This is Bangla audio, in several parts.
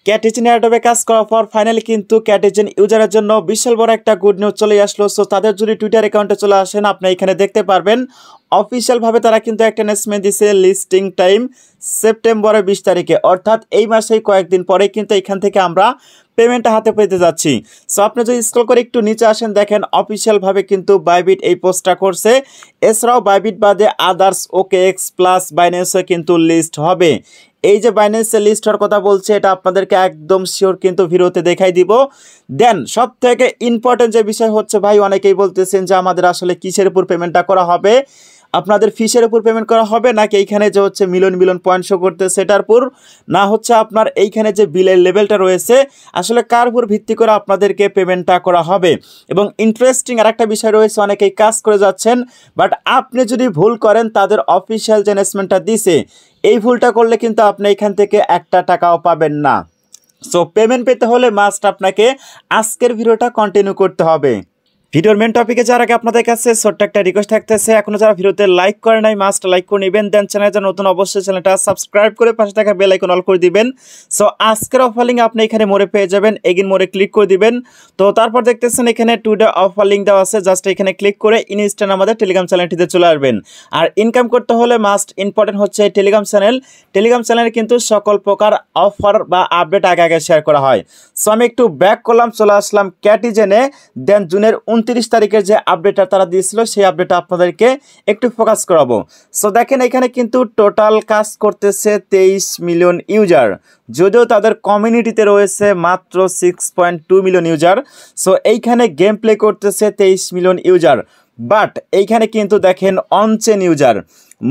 ক্যাটিজেন এয়ারড্রপে কাজ করার পর ফাইনালি কিন্তু ক্যাটিজেন ইউজারের জন্য বিশাল বড় একটা গুড নিউজ চলে আসলো। সো তাদের যদি টুইটার অ্যাকাউন্টে চলে আসেন, আপনি এখানে দেখতে পারবেন অফিসিয়ালভাবে তারা কিন্তু একটা অ্যানাউন্সমেন্ট দিছে, লিস্টিং টাইম সেপ্টেম্বরের 20 তারিখে, অর্থাৎ এই মাসেই কয়েকদিন পরে কিন্তু এখান থেকে আমরা পেমেন্টটা হাতে পেতে যাচ্ছি। সো আপনি যদি স্ক্রল করে একটু নিচে আসেন, দেখেন অফিসিয়ালভাবে কিন্তু বাইবিট এই পোস্টটা করছে। এছাড়াও বাইবিট বাদে আদার্স ওকেএক্স প্লাস বাইন্যান্সও কিন্তু লিস্ট হবে। এই যে বাইন্যান্সের লিস্ট হওয়ার কথা বলছে, এটা আপনাদেরকে একদম শিওর কিন্তু ভিডিওতে দেখাই দিব। দেন সব থেকে ইম্পর্টেন্ট যে বিষয় হচ্ছে ভাই, অনেকেই বলতেছেন যে আমাদের আসলে কিসের উপর পেমেন্টটা করা হবে, আপনাদের ফিসের উপর পেমেন্ট করা হবে নাকি এইখানে যে হচ্ছে মিলিয়ন মিলিয়ন পয়েন্ট শো করতে সেটার উপর, না হচ্ছে আপনার এইখানে যে বিলের লেভেলটা রয়েছে আসলে কার উপর ভিত্তি করে আপনাদেরকে পেমেন্টটা করা হবে। এবং ইন্টারেস্টিং আরেকটা বিষয় রয়েছে, অনেকেই কাজ করে যাচ্ছেন, বাট আপনি যদি ভুল করেন তাদের অফিসিয়াল যে অ্যানাউন্সমেন্টটা দিছে, এই ভুলটা করলে কিন্তু আপনি এখান থেকে একটা টাকাও পাবেন না। সো পেমেন্ট পেতে হলে মাস্ট আপনাকে আজকের ভিডিওটা কন্টিনিউ করতে হবে। ভিডিওর মেন টপিকে যাওয়ার আগে আপনাদের কাছে ছোট্ট একটা রিকোয়েস্ট থাকতেছে, এখনো যারা ভিডিওতে লাইক করে নাই মাস্ট লাইক করে নেবেন। দেন চ্যানেলে যারা নতুন অবশ্যই চ্যানেলটা সাবস্ক্রাইব করে পাশে থাকা বেল আইকন অল করে দিবেন। সো আজকের অফার লিঙ্ক আপনি এখানে মোড়ে পেয়ে যাবেন, এগিন মোড়ে ক্লিক করে দিবেন। তো তারপর দেখতেছেন এখানে টুডে অফার লিঙ্ক দেওয়া আছে, জাস্ট এখানে ক্লিক করে ইনস্ট্যান্ট আমাদের টেলিগ্রাম চ্যানেলটিতে চলে আসবেন। আর ইনকাম করতে হলে মাস্ট ইম্পর্টেন্ট হচ্ছে টেলিগ্রাম চ্যানেলে কিন্তু সকল প্রকার অফার বা আপডেট আগে আগে শেয়ার করা হয়। সো আমি একটু ব্যাক করলাম, চলে আসলাম ক্যাটিজেনে। দেন জুনের 29 তারিখের যে আপডেটটা তারা দিয়েছিল সেই আপডেটটা আপনাদেরকে একটু ফোকাস করাবো। সো দেখেন এখানে কিন্তু টোটাল কাজ করতেছে 23 মিলিয়ন ইউজার, যদিও তাদের কমিউনিটিতে রয়েছে মাত্র 6.2 মিলিয়ন ইউজার। সো এইখানে গেম প্লে করতেছে 23 মিলিয়ন ইউজার, বাট এইখানে কিন্তু দেখেন অনচেন ইউজার,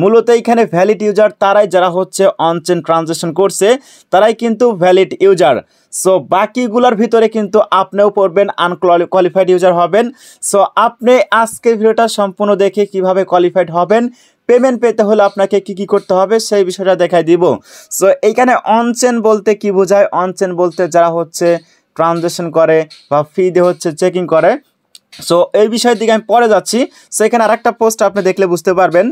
মূলত এইখানে ভ্যালিড ইউজার তারাই যারা হচ্ছে অনচেন ট্রানজ্যাকশন করছে, তারাই কিন্তু ভ্যালিড ইউজার। সো বাকিগুলোর ভিতরে কিন্তু আপনিও পড়বেন আনকোয়ালিফাইড ইউজার হবেন। সো আপনি আজকের ভিডিওটা সম্পূর্ণ দেখে কিভাবে কোয়ালিফাইড হবেন, পেমেন্ট পেতে হলে আপনাকে কি করতে হবে সেই বিষয়টা দেখাই দিব। সো এইখানে অনচেন বলতে কি বোঝায়, অনচেন বলতে যারা হচ্ছে ট্রানজ্যাকশন করে বা ফি দিয়ে হচ্ছে চেকিং করে। সো এই বিষয়ের দিকে আমি পরে যাচ্ছি। সো এখানে আরেকটা পোস্ট আপনি দেখলে বুঝতে পারবেন।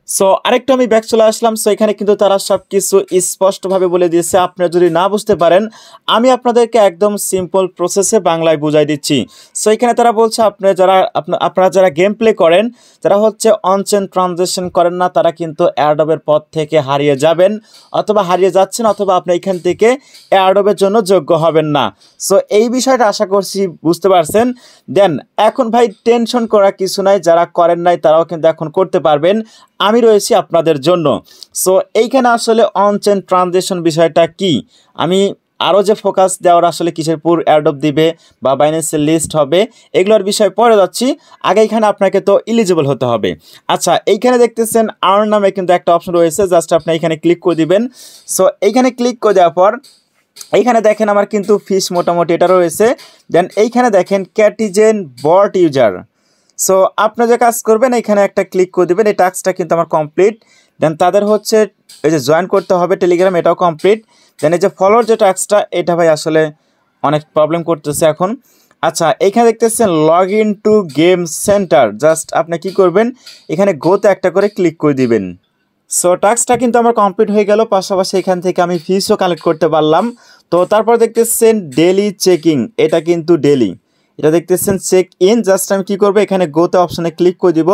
সো আরেকটু আমি ব্যাক চলে আসলাম। সো এখানে কিন্তু তারা সব কিছু স্পষ্টভাবে বলে দিয়েছে, আপনারা যদি না বুঝতে পারেন আমি আপনাদেরকে একদম সিম্পল প্রসেসে বাংলায় বুঝাই দিচ্ছি। সো এখানে তারা বলছে আপনারা যারা গেম প্লে করেন, যারা হচ্ছে অনচেন ট্রানজ্যাকশন করেন না, তারা কিন্তু এয়ারড্রপের পথ থেকে হারিয়ে যাবেন, অথবা হারিয়ে যাচ্ছেন, অথবা আপনি এখান থেকে এয়ারড্রপের জন্য যোগ্য হবেন না। সো এই বিষয়টা আশা করছি বুঝতে পারছেন। দেন এখন ভাই টেনশন করা কিছু নাই, যারা করেন নাই তারাও কিন্তু এখন করতে পারবেন, আমি রয়েছি আপনাদের জন্য। সো এইখানে আসলে অনচেন ট্রানজ্যাকশন বিষয়টা কি, আমি আরও যে ফোকাস দেওয়ার আসলে কিসের পুর অ্যাডপ দিবে বা বাইন্যান্সের লিস্ট হবে এগুলোর বিষয় পরে যাচ্ছি। আগে এখানে আপনাকে তো এলিজিবল হতে হবে। আচ্ছা, এইখানে দেখতেছেন আর্ন নামে কিন্তু একটা অপশন রয়েছে, জাস্ট আপনি এখানে ক্লিক করে দিবেন। সো এইখানে ক্লিক করে দেওয়ার পর এইখানে দেখেন আমার কিন্তু ফিস মোটামুটি এটা রয়েছে। দেন এইখানে দেখেন ক্যাটিজেন বট ইউজার। সো আপনি যে কাজ করবেন এখানে একটা ক্লিক করে দেবেন, এই টাস্কটা কিন্তু আমার কমপ্লিট। দেন তাদের হচ্ছে এই যে জয়েন করতে হবে টেলিগ্রাম, এটাও কমপ্লিট। দেন এই যে ফলোর যে টাস্কটা, এটা ভাই আসলে অনেক প্রবলেম করতেছে এখন। আচ্ছা, এখানে দেখতেছেন log in to game centre, just আপনি কি করবেন এখানে গোতে একটা করে ক্লিক করে দিবেন। সো টাস্কটা কিন্তু আমার কমপ্লিট হয়ে গেল, পাশাপাশি এখান থেকে আমি ফিসও কালেক্ট করতে পারলাম। তো তারপর দেখতেছেন ডেলি চেকিং, এটা কিন্তু ডেলি, এটা দেখতেছেন চেক ইন। জাস্ট আমি কী করবো এখানে গোতে অপশানে ক্লিক করে দিব।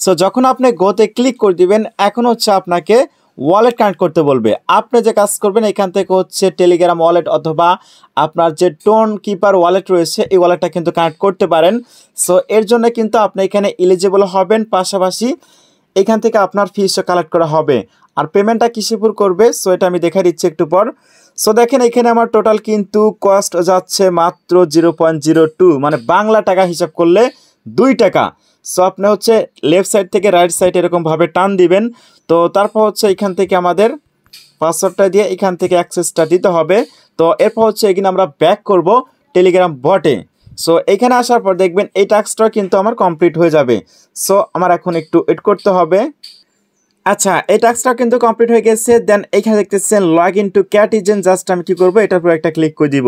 সো যখন আপনি গোতে ক্লিক করে দিবেন, এখন হচ্ছে আপনাকে ওয়ালেট কানেক্ট করতে বলবে। আপনি যে কাজ করবেন এখান থেকে হচ্ছে টেলিগ্রাম ওয়ালেট অথবা আপনার যে টোন কিপার ওয়ালেট রয়েছে এই ওয়ালেটটা কিন্তু কানেক্ট করতে পারেন। সো এর জন্য কিন্তু আপনি এখানে এলিজিবল হবেন, পাশাপাশি এখান থেকে আপনার ফিসও কালেক্ট করা হবে। আর পেমেন্টটা কিসের করবে সো এটা আমি দেখাই দিচ্ছি একটু পর। সো দেখেন এখানে আমার টোটাল কিন্তু কস্ট যাচ্ছে মাত্র 0.02, মানে বাংলা টাকা হিসাব করলে 2 টাকা। সো আপনি হচ্ছে লেফট সাইড থেকে রাইট সাইড এরকমভাবে টান দিবেন। তো তারপর হচ্ছে এখান থেকে আমাদের পাসওয়ার্ডটা দিয়ে এখান থেকে অ্যাক্সেসটা দিতে হবে। তো এরপর হচ্ছে এখানে আমরা ব্যাক করব টেলিগ্রাম বটে। সো এখানে আসার পর দেখবেন এই টাস্কটা কিন্তু আমার কমপ্লিট হয়ে যাবে। সো আমার এখন একটু ওয়েট করতে হবে। আচ্ছা, এই টাস্কটা কিন্তু কমপ্লিট হয়ে গেছে। দেন এখানে দেখতেছেন লগ ইন টু ক্যাটিজেন, জাস্ট আমি কি করব এটার উপর একটা ক্লিক করে দিব।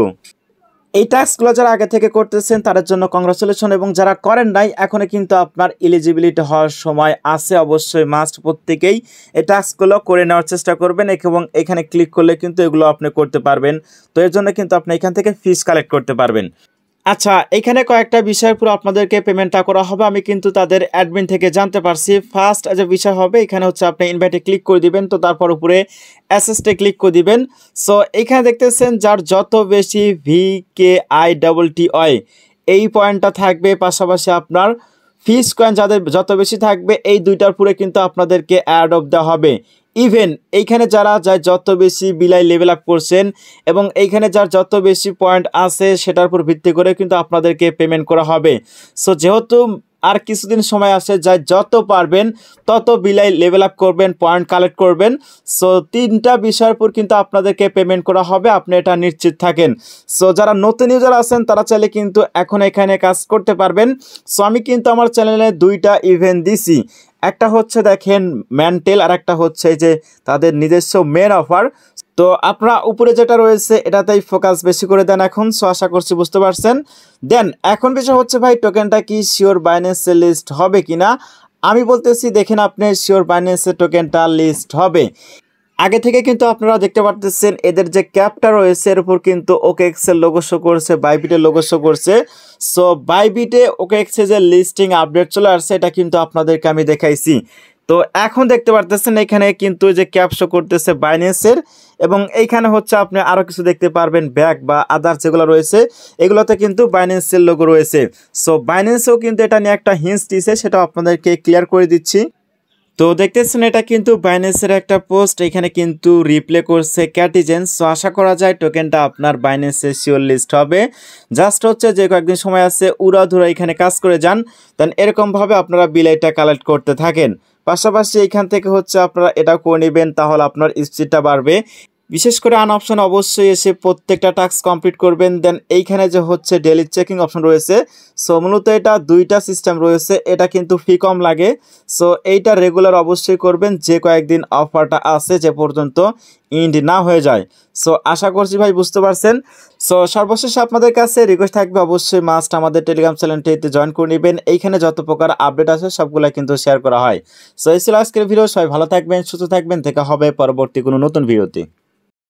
এই টাস্কগুলো যারা আগে থেকে করতেছেন তাদের জন্য কংগ্রাচুলেশন, এবং যারা করেন নাই এখনো কিন্তু আপনার এলিজিবিলিটি হওয়ার সময় আছে। অবশ্যই মাস্ট প্রত্যেকেই এই টাস্কগুলো করে নেওয়ার চেষ্টা করবেন, এবং এখানে ক্লিক করলে কিন্তু এগুলো আপনি করতে পারবেন। তো এর জন্য কিন্তু আপনি এখান থেকে ফিস কালেক্ট করতে পারবেন। আচ্ছা, এখানে কয়েকটা বিষয়ের পুরো আপনাদেরকে পেমেন্টটা করা হবে, আমি কিন্তু তাদের অ্যাডমিন থেকে জানতে পারছি। ফার্স্ট যে বিষয় হবে এখানে হচ্ছে আপনি ইনভাইটে ক্লিক করে দিবেন, তো তারপর উপরে অ্যাসেস্টে ক্লিক করে দিবেন। সো এখানে দেখতেছেন যার যত বেশি VKITTY এই পয়েন্টটা থাকবে, পাশাপাশি আপনার ফিস কয়েন যাদের যত বেশি থাকবে, এই দুইটার পুরে কিন্তু আপনাদেরকে অ্যাড অফ দেওয়া হবে। ইভেন এইখানে যারা যত বেশি বিলাই লেভেল আপ করছেন এবং এইখানে যার যত বেশি পয়েন্ট আছে সেটার উপর ভিত্তি করে কিন্তু আপনাদেরকে পেমেন্ট করা হবে। সো যেহেতু আর কিছুদিন সময় আছে, যত পারবেন তত বিলাই লেভেল আপ করবেন, পয়েন্ট কালেক্ট করবেন। সো তিনটা বিষয়ের উপর কিন্তু আপনাদেরকে পেমেন্ট করা হবে, আপনি এটা নিশ্চিত থাকেন। সো যারা নতুন ইউজার আছেন তারা চাইলে কিন্তু এখন এখানে কাজ করতে পারবেন। সো আমি কিন্তু আমার চ্যানেলে দুইটা ইভেন্ট দিছি, একটা হচ্ছে দেখেন ম্যান্টেল, আর একটা হচ্ছে যে তাদের নিজস্ব মেন অফার। তো আপনারা উপরে যেটা রয়েছে এটাতেই ফোকাস বেশি করে দেন এখন। সো আশা করছি বুঝতে পারছেন। দেন এখন বিষয় হচ্ছে ভাই টোকেনটা কি শিওর বাইন্যান্সে লিস্ট হবে কিনা। আমি বলতেছি দেখেন আপনি শিওর বাইন্যান্সে টোকেনটা লিস্ট হবে। আগে থেকে কিন্তু আপনারা দেখতে পারতেছেন এদের যে ক্যাপটা রয়েছে এর উপর কিন্তু OKX এর লোগো শো করছে, বাইবিটের লোগো শো করছে। সো বাইবিটে OKX এর যে লিস্টিং আপডেট চলে আসছে এটা কিন্তু আপনাদেরকে আমি দেখাইছি। তো এখন দেখতে পারতেছেন এখানে কিন্তু যে ক্যাপ শো করতেছে বাইন্যান্সের, এবং এইখানে হচ্ছে আপনি আরও কিছু দেখতে পারবেন ব্যাক বা আদার্স যেগুলো রয়েছে এগুলোতে কিন্তু বাইন্যান্সের লোগো রয়েছে। সো বাইন্যান্সেও কিন্তু এটা নিয়ে একটা হিন্টস দিয়েছে, সেটা আপনাদেরকে ক্লিয়ার করে দিচ্ছি। তো দেখতেছেন এটা কিন্তু বাইন্যান্সের একটা পোস্ট, এখানে কিন্তু রিপ্লে করছে ক্যাটিজেন। সো আশা করা যায় টোকেনটা আপনার বাইন্যান্সে শিওর লিস্ট হবে। জাস্ট হচ্ছে যে কয়েকদিন সময় আছে উড়াধুরা এখানে কাজ করে যান, দেন এরকমভাবে আপনারা বিলাইটা কালেক্ট করতে থাকেন। পাশাপাশি এইখান থেকে হচ্ছে আপনারা এটা করে নেবেন, তাহলে আপনার স্পিডটা বাড়বে। বিশেষ করে আন অপশন অবশ্যই এসে প্রত্যেকটা টাস্ক কমপ্লিট করবেন। দেন এইখানে যে হচ্ছে ডেলি চেকিং অপশন রয়েছে, সো মূলত এটা দুইটা সিস্টেম রয়েছে, এটা কিন্তু ফি কম লাগে। সো এইটা রেগুলার অবশ্যই করবেন, যে কয়েকদিন অফারটা আছে যে পর্যন্ত ইন্ড না হয়ে যায়। সো আশা করছি ভাই বুঝতে পারছেন। সো সর্বশেষ আপনাদের কাছে রিকোয়েস্ট থাকবে অবশ্যই মাস্ট আমাদের টেলিগ্রাম চ্যানেলটিতে জয়েন করে নেবেন। এইখানে যত প্রকার আপডেট আছে সবগুলো কিন্তু শেয়ার করা হয়। সো এই ছিল আজকের ভিডিও, সবাই ভালো থাকবেন, সুস্থ থাকবেন, দেখা হবে পরবর্তী কোনো নতুন ভিডিওতে।